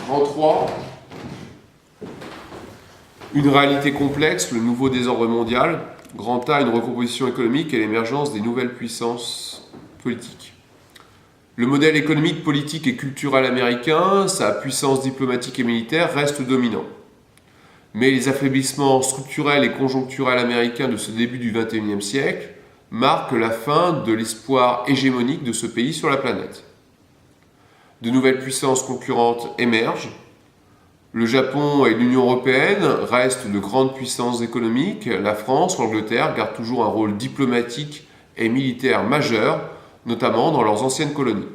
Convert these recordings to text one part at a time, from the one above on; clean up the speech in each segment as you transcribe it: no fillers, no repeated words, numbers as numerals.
Grand 3, une réalité complexe, le nouveau désordre mondial. Grand A, une recomposition économique et l'émergence des nouvelles puissances politiques. Le modèle économique, politique et culturel américain, sa puissance diplomatique et militaire reste dominant. Mais les affaiblissements structurels et conjoncturels américains de ce début du XXIe siècle marquent la fin de l'espoir hégémonique de ce pays sur la planète. De nouvelles puissances concurrentes émergent. Le Japon et l'Union européenne restent de grandes puissances économiques. La France, l'Angleterre gardent toujours un rôle diplomatique et militaire majeur, notamment dans leurs anciennes colonies.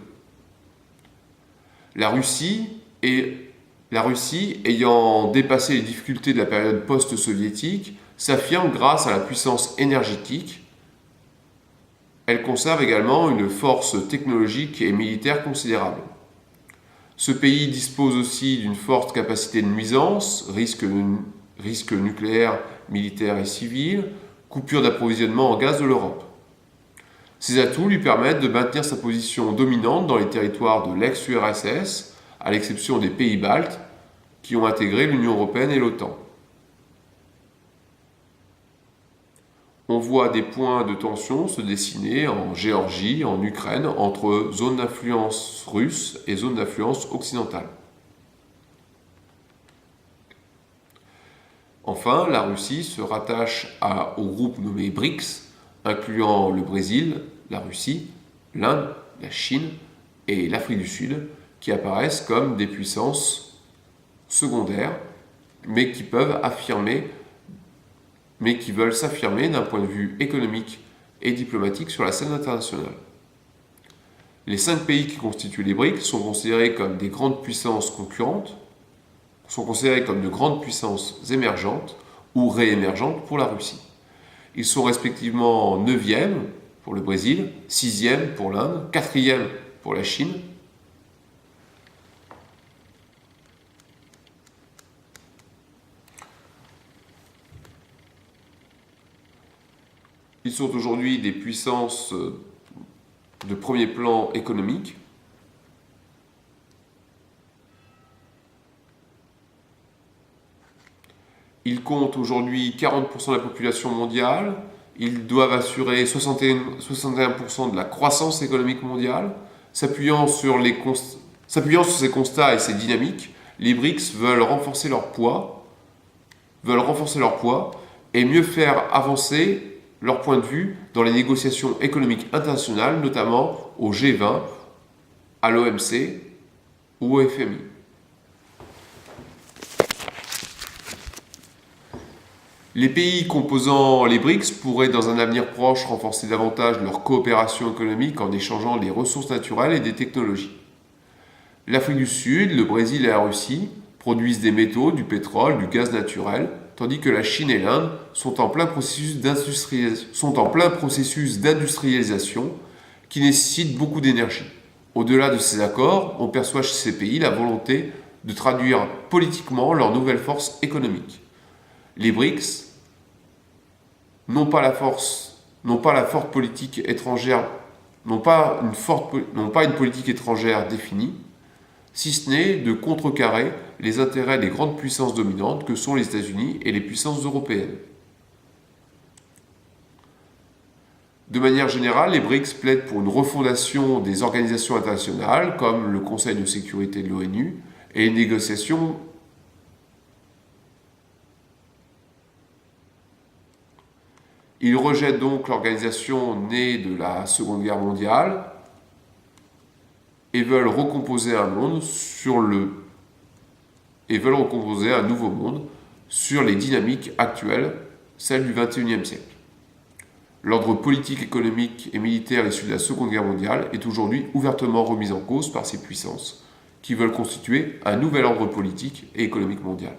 La Russie, ayant dépassé les difficultés de la période post-soviétique, s'affirme grâce à la puissance énergétique. Elle conserve également une force technologique et militaire considérable. Ce pays dispose aussi d'une forte capacité de nuisance, risques nucléaires, militaires et civils, coupure d'approvisionnement en gaz de l'Europe. Ces atouts lui permettent de maintenir sa position dominante dans les territoires de l'ex-URSS, à l'exception des pays baltes, qui ont intégré l'Union européenne et l'OTAN. On voit des points de tension se dessiner en Géorgie, en Ukraine, entre zones d'influence russe et zones d'influence occidentale. Enfin, la Russie se rattache au groupe nommé BRICS, incluant le Brésil, la Russie, l'Inde, la Chine et l'Afrique du Sud, qui apparaissent comme des puissances secondaires, mais qui veulent s'affirmer d'un point de vue économique et diplomatique sur la scène internationale. Les 5 pays qui constituent les BRICS sont considérés comme des grandes puissances concurrentes, sont considérés comme de grandes puissances émergentes ou réémergentes pour la Russie. Ils sont respectivement 9e pour le Brésil, 6e pour l'Inde, 4e pour la Chine. Ils sont aujourd'hui des puissances de premier plan économique. Ils comptent aujourd'hui 40% de la population mondiale. Ils doivent assurer 61% de la croissance économique mondiale. S'appuyant sur ces constats et ces dynamiques, les BRICS veulent renforcer leur poids et mieux faire avancer leur point de vue dans les négociations économiques internationales, notamment au G20, à l'OMC ou au FMI. Les pays composant les BRICS pourraient dans un avenir proche renforcer davantage leur coopération économique en échangeant des ressources naturelles et des technologies. L'Afrique du Sud, le Brésil et la Russie produisent des métaux, du pétrole, du gaz naturel, tandis que la Chine et l'Inde sont en plein processus d'industrialisation qui nécessite beaucoup d'énergie. Au-delà de ces accords, on perçoit chez ces pays la volonté de traduire politiquement leur nouvelle force économique. Les BRICS n'ont pas une politique étrangère définie, si ce n'est de contrecarrer les intérêts des grandes puissances dominantes que sont les États-Unis et les puissances européennes. De manière générale, les BRICS plaident pour une refondation des organisations internationales comme le Conseil de sécurité de l'ONU et les négociations. Ils rejettent donc l'organisation née de la Seconde Guerre mondiale et veulent recomposer un nouveau monde sur les dynamiques actuelles, celles du XXIe siècle. L'ordre politique, économique et militaire issu de la Seconde Guerre mondiale est aujourd'hui ouvertement remis en cause par ces puissances qui veulent constituer un nouvel ordre politique et économique mondial.